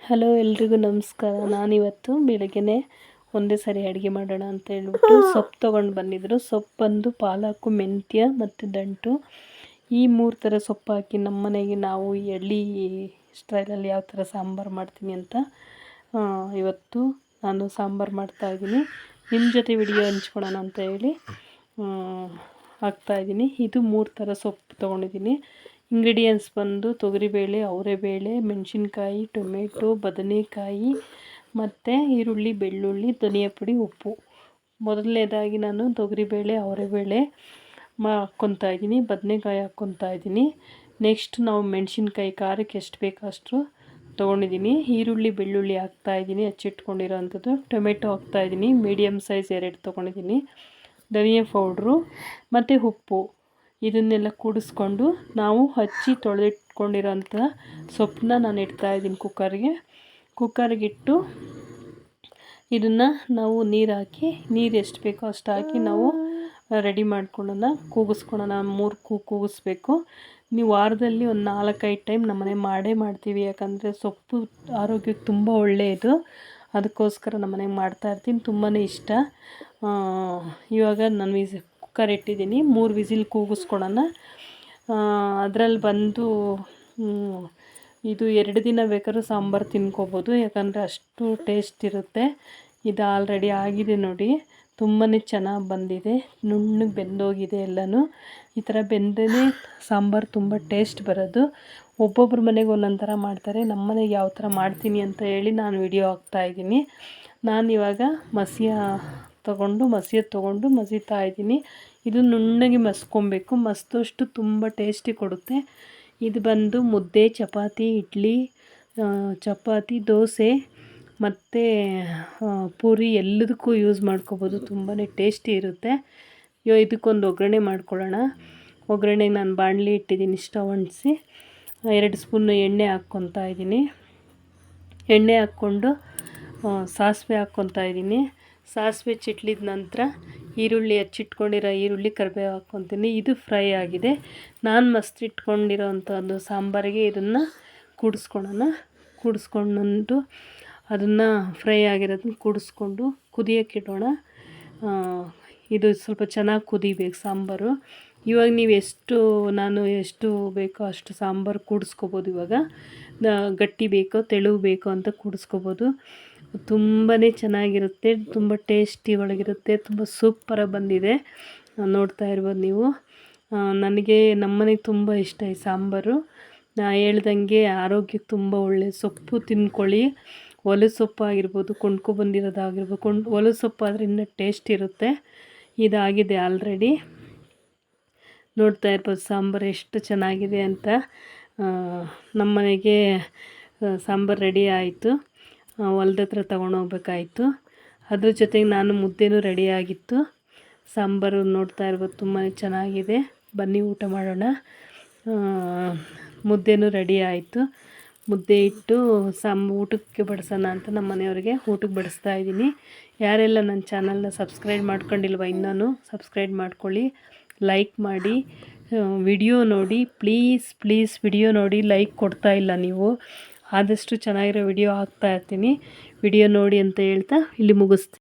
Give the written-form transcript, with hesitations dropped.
Hello ಎಲ್ರಿಗೂ ನಮಸ್ಕಾರ. ನಾನಿವತ್ತು ಬೆಳಗ್ಗೆನೇ ಒಂದೇ ಸರಿ ಅಡುಗೆ ಮಾಡೋಣ ಅಂತ ಹೇಳ್ಬಿಟ್ಟು ಸೊಪ್ಪು ತೊಗೊಂಡು ಬಂದಿದ್ದರು. ಸೊಪ್ಪು ಬಂದು ಪಾಲಕು, ಮೆಂತ್ಯ ಮತ್ತು ದಂಟು, ಈ 3 ಥರ ಸೊಪ್ಪು ಹಾಕಿ ನಮ್ಮ ಮನೆಗೆ ನಾವು ಎಳ್ಳಿ ಸ್ಟೈಲಲ್ಲಿ ಯಾವ ಥರ ಸಾಂಬಾರು ಮಾಡ್ತೀನಿ ಅಂತ ಇವತ್ತು ನಾನು ಸಾಂಬಾರು ಮಾಡ್ತಾಯಿದ್ದೀನಿ. ನಿಮ್ಮ ಜೊತೆ ವಿಡಿಯೋ ಹಂಚ್ಕೊಳ್ಳೋಣ ಅಂತ ಹೇಳಿ ಹಾಕ್ತಾಯಿದ್ದೀನಿ. ಇದು 3 ಥರ ಸೊಪ್ಪು ತೊಗೊಂಡಿದ್ದೀನಿ. ಇಂಗ್ರೀಡಿಯೆಂಟ್ಸ್ ಬಂದು ತೊಗರಿಬೇಳೆ, ಅವರೆಬೇಳೆ, ಮೆಣಸಿನ್ಕಾಯಿ, ಟೊಮೆಟೊ, ಬದನೆಕಾಯಿ ಮತ್ತು ಈರುಳ್ಳಿ, ಬೆಳ್ಳುಳ್ಳಿ, ಧನಿಯಾ ಪುಡಿ, ಉಪ್ಪು. ಮೊದಲನೇದಾಗಿ ನಾನು ತೊಗರಿಬೇಳೆ, ಅವರೆಬೇಳೆ ಹಾಕ್ಕೊತಾ ಇದ್ದೀನಿ. ಬದನೆಕಾಯಿ ಹಾಕ್ಕೊತಾ ಇದ್ದೀನಿ. ನೆಕ್ಸ್ಟ್ ನಾವು ಮೆಣಸಿನ್ಕಾಯಿ ಖಾರಕ್ಕೆ ಎಷ್ಟು ಬೇಕೋ ಅಷ್ಟು ತೊಗೊಂಡಿದ್ದೀನಿ. ಈರುಳ್ಳಿ, ಬೆಳ್ಳುಳ್ಳಿ ಹಾಕ್ತಾಯಿದ್ದೀನಿ, ಹಚ್ಚಿಟ್ಕೊಂಡಿರೋ ಅಂಥದ್ದು. ಟೊಮೆಟೊ ಹಾಕ್ತಾಯಿದ್ದೀನಿ, ಮೀಡಿಯಮ್ ಸೈಜ್ 2 ತೊಗೊಂಡಿದ್ದೀನಿ. ಧನಿಯಾ ಪೌಡ್ರು ಮತ್ತು ಉಪ್ಪು, ಇದನ್ನೆಲ್ಲ ಕೂಡಿಸ್ಕೊಂಡು ನಾವು ಹಚ್ಚಿ ತೊಳೆದಿಟ್ಕೊಂಡಿರೋಂಥ ಸೊಪ್ಪನ್ನ ನಾನು ಇಡ್ತಾಯಿದ್ದೀನಿ ಕುಕ್ಕರ್ಗೆ ಇಟ್ಟು ಇದನ್ನು ನಾವು ನೀರು ಹಾಕಿ, ನೀರು ಎಷ್ಟು ಬೇಕೋ ಅಷ್ಟು ಹಾಕಿ ನಾವು ರೆಡಿ ಮಾಡ್ಕೊಳ್ಳೋಣ, ಕೂಗಿಸ್ಕೊಳ್ಳೋಣ. 3 ಕೂಗಿಸ್ಬೇಕು. ನೀವು ವಾರದಲ್ಲಿ ಒಂದು 4-5 ಟೈಮ್ ನಮ್ಮನೆ ಮಾಡೇ ಮಾಡ್ತೀವಿ. ಯಾಕಂದರೆ ಸೊಪ್ಪು ಆರೋಗ್ಯಕ್ಕೆ ತುಂಬ ಒಳ್ಳೆಯದು. ಅದಕ್ಕೋಸ್ಕರ ನಮ್ಮನೆಗೆ ಮಾಡ್ತಾಯಿರ್ತೀನಿ, ತುಂಬಾ ಇಷ್ಟ. ಇವಾಗ ನಾನು ಕುಕ್ಕರ್ ಇಟ್ಟಿದ್ದೀನಿ. 3 ವಿಸಿಲ್ ಕೂಗಿಸ್ಕೊಳ್ಳೋಣ. ಅದರಲ್ಲಿ ಬಂದು ಇದು 2 ದಿನ ಬೇಕಾದ್ರೂ ಸಾಂಬಾರು ತಿನ್ಕೋಬೋದು, ಯಾಕಂದರೆ ಅಷ್ಟು ಟೇಸ್ಟ್ ಇರುತ್ತೆ. ಇದು ಆಲ್ರೆಡಿ ಆಗಿದೆ ನೋಡಿ, ತುಂಬಾ ಚೆನ್ನಾಗಿ ಬಂದಿದೆ, ನುಣ್ಣಗೆ ಬೆಂದೋಗಿದೆ ಎಲ್ಲನೂ. ಈ ಥರ ಬೆಂದೇ ಸಾಂಬಾರು ತುಂಬ ಟೇಸ್ಟ್ ಬರೋದು. ಒಬ್ಬೊಬ್ರ ಮನೆಗೆ ಒಂದೊಂದು ಥರ ಮಾಡ್ತಾರೆ. ನಮ್ಮ ಮನೆಗೆ ಯಾವ ಥರ ಮಾಡ್ತೀನಿ ಅಂತ ಹೇಳಿ ನಾನು ವಿಡಿಯೋ ಹಾಕ್ತಾಯಿದ್ದೀನಿ. ನಾನಿವಾಗ ತೊಗೊಂಡು ಮಸೀತಾ ಇದ್ದೀನಿ. ಇದು ನುಣ್ಣಗೆ ಮಸ್ಕೊಬೇಕು, ಮಸ್ದಷ್ಟು ತುಂಬ ಟೇಸ್ಟಿ ಕೊಡುತ್ತೆ. ಇದು ಬಂದು ಮುದ್ದೆ, ಚಪಾತಿ, ಇಡ್ಲಿ, ಚಪಾತಿ, ದೋಸೆ ಮತ್ತು ಪೂರಿ ಎಲ್ಲದಕ್ಕೂ ಯೂಸ್ ಮಾಡ್ಕೋಬೋದು. ತುಂಬಾ ಟೇಸ್ಟಿ ಇರುತ್ತೆ. ಇದಕ್ಕೊಂದು ಒಗ್ಗರಣೆ ಮಾಡ್ಕೊಳ್ಳೋಣ. ಒಗ್ಗರಣೆಗೆ ನಾನು ಬಾಣಲಿ ಇಟ್ಟಿದ್ದೀನಿ, ಸ್ಟವ್ ಅಂಟಿಸಿ 2 ಸ್ಪೂನ್ ಎಣ್ಣೆ ಹಾಕ್ಕೊತಾ ಇದ್ದೀನಿ. ಎಣ್ಣೆ ಹಾಕ್ಕೊಂಡು ಸಾಸಿವೆ ಹಾಕ್ಕೊತಾ ಇದ್ದೀನಿ. ಸಾಸಿವೆ ಚಿಟ್ಲಿದ ನಂತರ ಈರುಳ್ಳಿ, ಹಚ್ಚಿಟ್ಕೊಂಡಿರೋ ಈರುಳ್ಳಿ, ಕರಿಬೇವು ಹಾಕ್ಕೊತೀನಿ. ಇದು ಫ್ರೈ ಆಗಿದೆ. ನಾನು ಮಸ್ತಿಟ್ಕೊಂಡಿರೋ ಅಂಥದ್ದು ಸಾಂಬಾರಿಗೆ ಇದನ್ನು ಕೂಡಿಸ್ಕೊಂಡು ಅದನ್ನು ಫ್ರೈ ಆಗಿರೋದನ್ನ ಕೂಡಿಸ್ಕೊಂಡು ಕುದಿಯೋಕ್ಕಿಡೋಣ. ಇದು ಸ್ವಲ್ಪ ಚೆನ್ನಾಗಿ ಕುದಿಬೇಕು ಸಾಂಬಾರು. ಇವಾಗ ನೀವು ನಾನು ಎಷ್ಟು ಬೇಕೋ ಅಷ್ಟು ಸಾಂಬಾರು ಕೂಡಿಸ್ಕೋಬೋದು. ಇವಾಗ ಗಟ್ಟಿ ಬೇಕೋ ತೆಳು ಬೇಕೋ ಅಂತ ಕೂಡಿಸ್ಕೋಬೋದು. ತುಂಬಾ ಚೆನ್ನಾಗಿರುತ್ತೆ, ತುಂಬ ಟೇಸ್ಟಿ ಒಳಗಿರುತ್ತೆ, ತುಂಬ ಸೂಪರಾಗಿ ಬಂದಿದೆ. ನೋಡ್ತಾ ಇರ್ಬೋದು ನೀವು. ನನಗೆ ನಮ್ಮನೆಗೆ ತುಂಬ ಇಷ್ಟ ಈ ಸಾಂಬಾರು. ಹೇಳ್ದಂಗೆ ಆರೋಗ್ಯಕ್ಕೆ ತುಂಬ ಒಳ್ಳೆಯ. ಸೊಪ್ಪು ತಿನ್ಕೊಳ್ಳಿ. ಒಲೆ ಸೊಪ್ಪು ಆಗಿರ್ಬೋದು, ಕೊಂಡ್ಕೊಬಂದಿರೋದಾಗಿರ್ಬೋದು. ಒಲೆ ಸೊಪ್ಪು ಆದರೆ ಇನ್ನೂ ಟೇಸ್ಟ್ ಇರುತ್ತೆ. ಇದಾಗಿದೆ ಆಲ್ರೆಡಿ. ನೋಡ್ತಾ ಇರ್ಬೋದು ಸಾಂಬಾರು ಎಷ್ಟು ಚೆನ್ನಾಗಿದೆ ಅಂತ. ನಮ್ಮನೆಗೆ ಸಾಂಬಾರು ರೆಡಿ ಆಯಿತು. ಹೊಲ್ದ ಹತ್ರ ತೊಗೊಂಡೋಗ್ಬೇಕಾಯ್ತು. ಅದ್ರ ಜೊತೆಗೆ ನಾನು ಮುದ್ದೆನೂ ರೆಡಿಯಾಗಿತ್ತು. ಸಾಂಬಾರು ನೋಡ್ತಾ ಇರ್ಬೋದು ತುಂಬಾ ಚೆನ್ನಾಗಿದೆ. ಬನ್ನಿ ಊಟ ಮಾಡೋಣ. ಮುದ್ದೆನೂ ರೆಡಿ ಆಯಿತು. ಮುದ್ದೆ ಇಟ್ಟು ಊಟಕ್ಕೆ ಬಡಿಸೋಣ ಅಂತ ನಮ್ಮ ಮನೆಯವ್ರಿಗೆ ಊಟಕ್ಕೆ ಬಡಿಸ್ತಾ ಇದ್ದೀನಿ. ಯಾರೆಲ್ಲ ನನ್ನ ಚಾನಲ್ನ ಸಬ್ಸ್ಕ್ರೈಬ್ ಮಾಡ್ಕೊಂಡಿಲ್ವ ಇನ್ನೂ ಸಬ್ಸ್ಕ್ರೈಬ್ ಮಾಡ್ಕೊಳ್ಳಿ, ಲೈಕ್ ಮಾಡಿ, ವಿಡಿಯೋ ನೋಡಿ. ಪ್ಲೀಸ್ ವಿಡಿಯೋ ನೋಡಿ, ಲೈಕ್ ಕೊಡ್ತಾ ಇಲ್ಲ ನೀವು. ಆದಷ್ಟು ಚೆನ್ನಾಗಿರೋ ವಿಡಿಯೋ ಹಾಕ್ತಾಯಿರ್ತೀನಿ, ವಿಡಿಯೋ ನೋಡಿ ಅಂತ ಹೇಳ್ತಾ ಇಲ್ಲಿ ಮುಗಿಸ್ತೀನಿ.